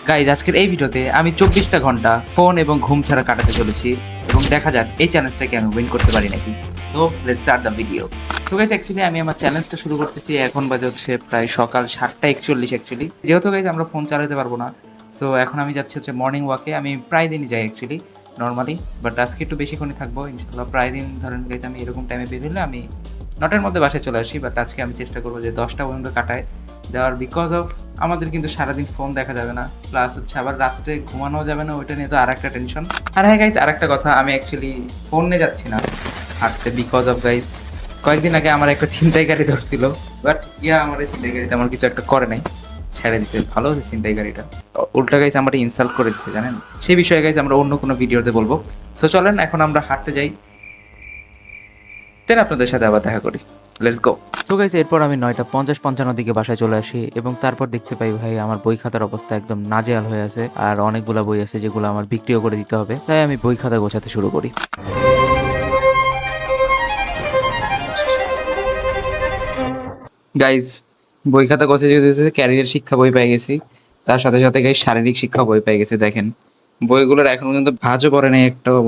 Guys আজকের এই ভিডিওতে আমি 24টা ঘন্টা ফোন এবং ঘুম ছাড়া কাটাতে চলেছি এবং দেখা যাক এই চ্যালেঞ্জটাকে আমি উইন করতে পারি নাকি। So let's start the video. So guys actually আমি আমার চ্যালেঞ্জটা শুরু করতেছি, এখন বাজে হচ্ছে প্রায় সকাল 7:41 অ্যাকচুয়ালি। যেহেতু গাইজ আমরা ফোন চালাতে পারবো না, সো এখন আমি যাচ্ছি হচ্ছে মর্নিং ওয়াকে। আমি প্রায় দিনই যাই অ্যাকচুয়ালি নর্মালি, বাট আজকে একটু বেশিক্ষণই থাকবো ইনশাল্লাহ। প্রায় দিন ধরেন গাইজ আমি এরকম টাইমে বের হলে আমি 9টার মধ্যে বাসায় চলে আসি, বাট আজকে আমি চেষ্টা করবো যে 10টা পর্যন্ত কাটায় দেওয়ার, বিকজ অফ আমাদের কিন্তু সারাদিন ফোন দেখা যাবে না, প্লাস হচ্ছে আবার রাত্রে ঘুমানো যাবে না, ওইটা নিয়ে তো আর একটা টেনশন। আর হ্যাঁ গাইজ, আর একটা কথা, আমি অ্যাকচুয়ালি ফোন নিয়ে যাচ্ছি না হাঁটতে, বিকজ অফ গাইজ কয়েকদিন আগে আমার একটা ছিনতাইকারী ধরছিল, বাট আমার এই ছিনতাইকারী তেমন কিছু একটা করে নাই, ছেড়ে দিছে। ভালো হয়েছে ছিনতাইকারীটা, উল্টা গাইজ আমার ইনসাল্ট করে দিচ্ছে জানেন। সেই বিষয়ে গাইজ আমরা অন্য কোনো ভিডিওতে বলবো। সো চলেন এখন আমরা হাঁটতে যাই, দেন আপনাদের সাথে আবার দেখা করি। Let's go. সো গাইস, এরপর আমি 9:50-55 দিকে বাসায় চলে আসি এবং তারপর দেখতে পাই ভাই আমার বই খাতার অবস্থা একদম নাজেহাল হয়ে আছে, আর অনেকগুলো বই আছে যেগুলো আমার বিক্রিও করে দিতে হবে, তাই আমি বই খাতা গোছাতে শুরু করি। গাইজ বই খাতা গোছে যেতেছে, ক্যারিয়ার শিক্ষা বই পেয়ে গেছি, তার সাথে সাথে গাইজ শারীরিক শিক্ষা বই পেয়ে গেছি। দেখেন বইগুলোর এখন পর্যন্ত ভাঁজও পড়ে নেই একটাও।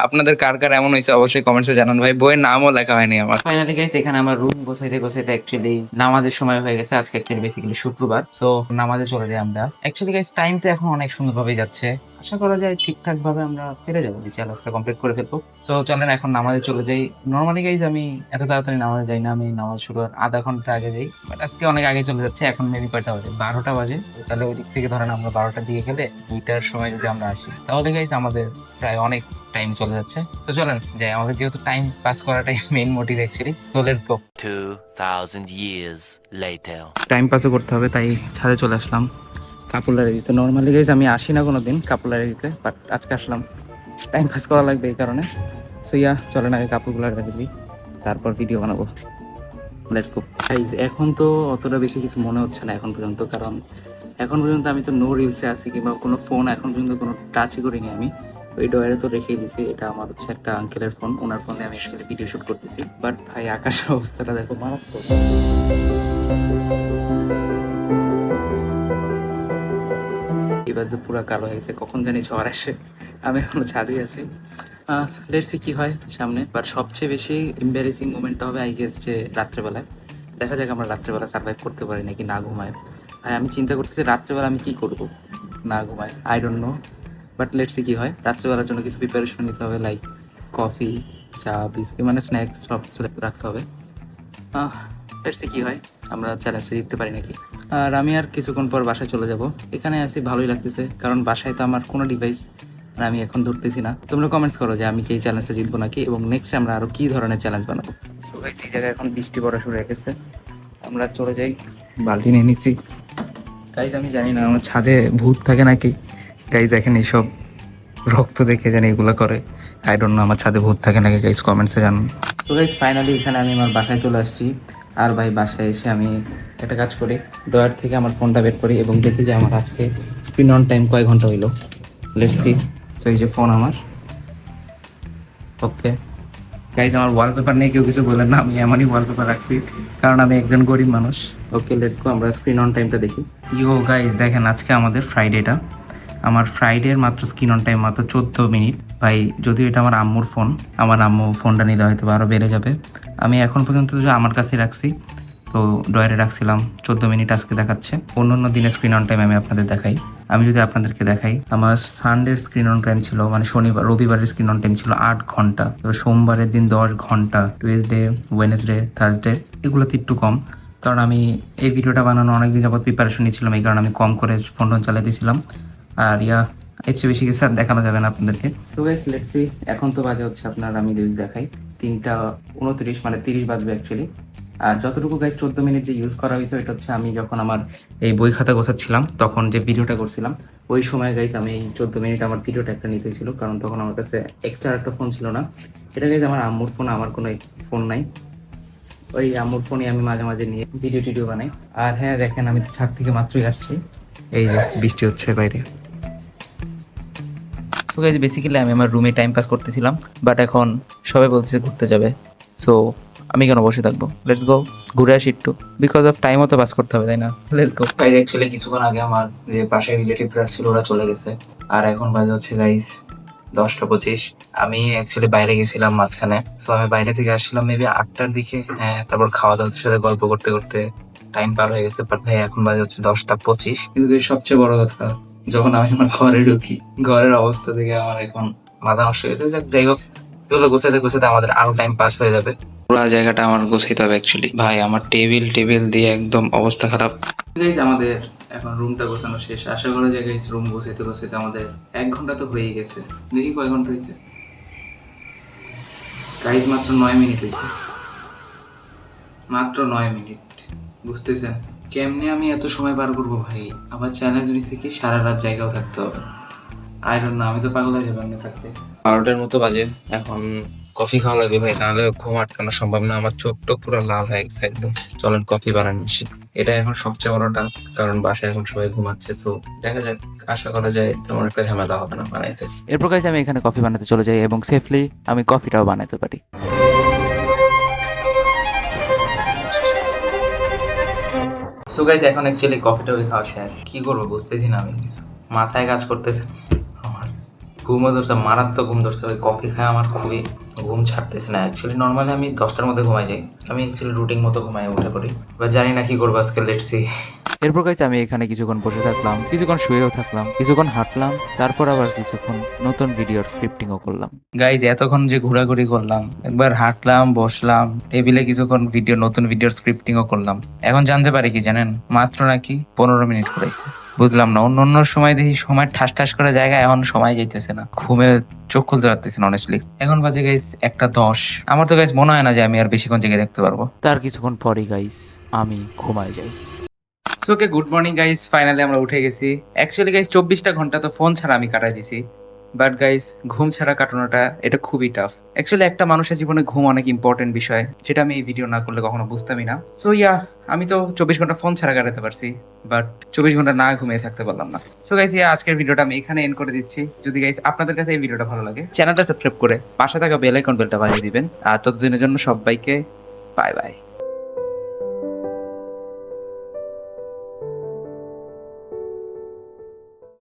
আপনাদের কার কার এমন হয়েছে অবশ্যই কমেন্টসে জানান ভাই, বইয়ের নামও লেখা হয়নি আমার। ফাইনালি গাইস এখানে আমার রুম গোছাইতে গোছাইতে অ্যাকচুয়ালি নামাজের সময় হয়ে গেছে। আজকে অ্যাকচুয়ালি বেসিক্যালি শুক্রবার, সো নামাজে চলে যাই আমরা। অ্যাকচুয়ালি গাইস টাইমটা এখন অনেক সুন্দরভাবেই যাচ্ছে, আশা করা যায় ঠিকঠাক ভাবে আমরা ফিরে যাবো, চ্যালেঞ্জটা কমপ্লিট করে ফেলবো। সো চলেন এখন নামাজে চলে যাই। নর্মালি গাইজ আমি এত তাড়াতাড়ি নামাজে যাই না, আমি নামাজ শুরু হওয়ার আধা ঘন্টা আগে যাই, বাট আজকে অনেক আগে চলে যাচ্ছে। এখন মেবি কয়টা বাজে, 12টা বাজে। তাহলে ওই দিক থেকে ধরেন আমরা 12টার দিকে গেলে 2টার সময় যদি আমরা আসি, তাহলে গাইজ আমাদের প্রায় অনেক টাইম চলে যাচ্ছে। সো চলেন যাই, আমাদের যেহেতু টাইম পাস করাটাই main motive actually. So let's go. 2000 years later. Time পাসও করতে হবে, তাই ছাদে চলে আসলাম কাপড় লাড়ি দিতে। নর্মালি গাইজ আমি আসি না কোনো দিন কাপড় লাড়ি দিতে, বাট আজকে আসলাম, টাইম পাস করা লাগবে এই কারণে। সো চলেন আগে কাপড়গুলো লাড়ি দিই, তারপর ভিডিও বানাবো। Let's go. গাইজ এখন তো অতটা বেশি কিছু মনে হচ্ছে না এখন পর্যন্ত, কারণ এখন পর্যন্ত আমি তো নো রিলসে আছি, কিংবা কোনো ফোন এখন পর্যন্ত কোনো টাচই করিনি আমি। ওই ডয়ারে তো রেখেই দিছি, এটা আমার হচ্ছে একটা আঙ্কেলের ফোন, ওনার ফোনে আমি আসলে ভিডিও শুট করতেছি। বাট ভাই আকাশের অবস্থাটা দেখো, মারাত্মক। এবার যে পুরো কালো হয়েছে, কখন জানি ঝড় আসে, আমি এখনো ছাদে আছি। লেটস সি কি হয় সামনে। বাট সবচেয়ে বেশি এম্বারেসিং মোমেন্টটা হবে আই গেস যে রাত্রেবেলায়। দেখা যাক আমরা রাত্রেবেলা সার্ভাইভ করতে পারি নাকি না ঘুমায়। ভাই আমি চিন্তা করতেছি রাত্রেবেলা আমি কি করব না ঘুমায়, I don't know. But let's see কি হয়। রাত্রেবেলার জন্য কিছু প্রিপারেশন নিতে হবে, লাইক কফি, চা, বিস্কিট, মানে স্ন্যাক্স সব কিছু রাখতে হবে। লেটস সি কি হয়, আমরা চ্যালেঞ্জটা জিততে পারি নাকি। আর আমি আর কিছুক্ষণ পর বাসায় চলে যাব। এখানে আসি ভালোই লাগতেছে, কারণ বাসায় তো আমার কোনো ডিভাইস আমি এখন ধরতেছি না। তোমরা কমেন্টস করো যে আমি কি এই চ্যালেঞ্জটা জিতবো নাকি, এবং নেক্সট আমরা আরো কি ধরনের চ্যালেঞ্জ বানাবো। সো গাইস এই জায়গায় এখন বৃষ্টি পড়া শুরু হয়ে গেছে, আমরা চলে যাই। বালতি নিয়ে নিচ্ছি। গাইজ আমি জানি না আমার ছাদে ভূত থাকে নাকি, গাইজ দেখেন এইসব রক্ত দেখে জানি এগুলো করে, আই ডোন্ট নো আমার ছাদে ভূত থাকে নাকি, গাইজ কমেন্টসে জানান। তো গাইজ ফাইনালি এখানে আমি আমার বাসায় চলে আসছি। আর ভাই বাসায় এসে আমি একটা কাজ করি, ডয়ার থেকে আমার ফোনটা বের করি এবং দেখি যে আমার আজকে স্ক্রিন অন টাইম কয় ঘন্টা হইলো। Let's see. তো এই যে ফোন আমার, ওকে গাইজ আমার ওয়ালপেপার নিয়ে কেউ কিছু বলেন না, আমি এমনই ওয়ালপেপার রাখছি কারণ আমি একজন গরিব মানুষ। ওকে লেটস গো, আমরা স্ক্রিন অন টাইমটা দেখি। গাইজ দেখেন আজকে আমাদের ফ্রাইডেটা, আমার ফ্রাইডের মাত্র স্ক্রিন অন টাইম মাত্র 14 মিনিট। ভাই যদিও এটা আমার আম্মুর ফোন, আমার আম্মু ফোনটা নিলে হয়তো আরও বেড়ে যাবে। আমি এখন পর্যন্ত আমার কাছেই রাখছি, তো ডয়ারে রাখছিলাম 14 মিনিট আজকে দেখাচ্ছে। অন্য অন্য দিনের স্ক্রিন অন টাইম আমি আপনাদের দেখাই। আমি যদি আপনাদেরকে দেখাই, আমার সানডের স্ক্রিন অন টাইম ছিল, মানে শনিবার রবিবারের স্ক্রিন অন টাইম ছিল 8 ঘন্টা, তো সোমবারের দিন 10 ঘন্টা, টুয়েসডে, ওয়েনেসডে, থার্সডে এগুলোতে একটু কম, কারণ আমি এই ভিডিওটা বানানো অনেকদিন যাবত প্রিপারেশন নিয়েছিলাম, এই কারণে আমি কম করে ফোন টোন চালাতেছিলাম। আর এর চেয়ে বেশি কিছু আর দেখানো যাবে না আপনাদেরকে। সো গাইস লেটস সি, এখন তো বাজে হচ্ছে আপনার, আমি যদি দেখাই 3টা 29, মানে 30 বাজবে অ্যাকচুয়ালি। আর যতটুকু গাইস 14 মিনিট যে ইউজ করা হয়েছে, ওইটা হচ্ছে আমি যখন আমার এই বই খাতা গোছাচ্ছিলাম তখন যে ভিডিওটা করছিলাম, ওই সময় গাইস আমি এই 14 মিনিট আমার ভিডিওটা একটা নিতে হয়েছিল, কারণ তখন আমার কাছে এক্সট্রা একটা ফোন ছিল না। এটা গাইস আমার আম্মুর ফোন, আমার কোনো ফোন নাই, ওই আম্মুর ফোনে আমি মাঝে মাঝে নিয়ে ভিডিও টিডিও বানাই। আর হ্যাঁ দেখেন আমি তো ছাদ থেকে মাত্রই আসছি, এই যে বৃষ্টি হচ্ছে বাইরে। সো গাইজ বেসিক্যালি আমি আমার রুমে টাইম পাস করতেছিলাম, বাট এখন সবাই বলতেছে ঘুরতে যাবে, সো আমি কেন বসে থাকবো? লেটস গো, ঘুরে আসি একটু, বিকজ অফ টাইমও তো পাস করতে হবে, তাই না? Let's go guys. অ্যাকচুয়ালি কিছুক্ষণ আগে আমার যে পাশে রিলেটিভরা ছিল ওরা চলে গেছে, আর এখন বাজে হচ্ছে গাইজ 10টা 25। আমি অ্যাকচুয়ালি বাইরে গেছিলাম মাঝখানে, তো আমি বাইরে থেকে আসছিলাম মেবি 8টার দিকে। হ্যাঁ, তারপর খাওয়া দাওয়ার সাথে গল্প করতে করতে টাইম পার হয়ে গেছে। বাট ভাই এখন বাজে হচ্ছে 10টা 25। কিন্তু এই সবচেয়ে বড় কথা, যখন আমি আমার ঘরে ঢুকি, ঘরের অবস্থা থেকে আমার এখন মাথা নষ্ট হয়ে গেছে। যাই হোক, এগুলো গোছাতে গোছাতে আমাদের আরো টাইম পাস হয়ে যাবে। পুরো জায়গাটা আমার গোছাইতে হবে অ্যাকচুয়ালি। ভাই আমার টেবিল টেবিল দিয়ে একদম অবস্থা খারাপ। গাইজ আমাদের এখন রুমটা গোছানো শেষ। আশা করা যায় গাইজ রুম গোছাইতে গোছাইতে আমাদের 1 ঘন্টা তো হয়েই গেছে। দেখি কয় ঘন্টা হয়েছে। গাইজ মাত্র 9 মিনিট হয়েছে, মাত্র 9 মিনিট। বুঝতেছেন কেমনে আমি এত সময় পার করবো ভাই? আবার চ্যালেঞ্জ নিছে কি সারা রাত জায়গাও থাকতে হবে। আই ডোন্ট নো, আমি তো পাগল হয়ে যাবো এমনি থাকতে। 12টার মতো বাজে এখন। কফি খাওয়া লাগবে ভাই, নাহলে ঘুম আটকানো সম্ভব না। আমার চোখ টোক পুরো লাল হয়ে গেছে একদম। চলেন কফি বানানি আসি। এটা এখন সবচেয়ে বড় টাস্ক, কারণ বাসায় এখন সবাই ঘুমাচ্ছে। তো দেখা যাক, আশা করা যায় তেমন একটা ঝামেলা হবে না বানাইতে। এরপর গাইজ আমি এখানে কফি বানাতে চলে যাই এবং সেফলি আমি কফিটাও বানাতে পারি। সো গাইজ এখন অ্যাকচুয়ালি কফিটা খাওয়া শেষ। কি করবো বুঝতেছি না আমি কিছু, মাথায় কাজ করতেছে আমার। ঘুমও ধরছে, মারাত্মক ঘুম ধরছে। ওই কফি খায় আমার খুবই ঘুম ছাড়তেছে না। অ্যাকচুয়ালি নর্মালি আমি 10টার মধ্যে ঘুমাই যাই, আমি অ্যাকচুয়ালি রুটিন মতো ঘুমাই উঠে পড়ি। এবার জানি না কি করবো আজকে, লেটস সি। এরপর গাইজ আমি এখানে কিছুক্ষণ বসে থাকলাম, কিছুক্ষণ শুয়েও থাকলাম, কিছুক্ষণ হাঁটলাম, তারপর আবার কিছুক্ষণ নতুন ভিডিওর স্ক্রিপ্টিংও করলাম। গাইজ এতক্ষণ যে ঘোরাঘুরি করলাম, একবার হাঁটলাম, বসলাম, টেবিলে কিছুক্ষণ নতুন ভিডিওর স্ক্রিপ্টিংও করলাম। এখন জানতে পারি কি জানেন, মাত্র নাকি 15 মিনিট করেছে। বুঝলাম না, অন্য অন্য সময় দেখি সময় ঠাস ঠাস করে জায়গায়, এখন সময় যাইতেছে না, ঘুমে চোখ খুলতে পারতেছি না অনেস্টলি। এখন বাজে গাইজ 1টা 10। আমার তো গাইজ মনে হয় না যে আমি আর বেশিক্ষণ জেগে দেখতে পারবো। তার কিছুক্ষণ পরই গাইজ আমি ঘুমায় যাই। So okay, good morning guys, finally আমরা উঠে গেছি। অ্যাকচুয়ালি গাইস 24টা ঘন্টা তো ফোন ছাড়া আমি কাটাই দিছি, বাট গাইস ঘুম ছাড়া কাটানোটা এটা খুবই টাফ। অ্যাকচুয়ালি একটা মানুষের জীবনে ঘুম অনেক ইম্পর্টেন্ট বিষয়, যেটা আমি এই ভিডিও না করলে কখনো বুঝতামই না। সো ইয়া, আমি তো 24 ঘন্টা ফোন ছাড়া কাটাতে পারছি, বাট 24 ঘন্টা না ঘুমিয়ে থাকতে পারলাম না। সো গাইস ইয়া, আজকের ভিডিওটা আমি এখানে এন্ড করে দিচ্ছি। যদি গাইস আপনাদের কাছে এই ভিডিওটা ভালো লাগে, চ্যানেলটা সাবস্ক্রাইব করে পাশে থাকা বেল আইকন বেলটা বাজিয়ে দিবেন। আর ততদিনের জন্য সবাইকে বাই বাই।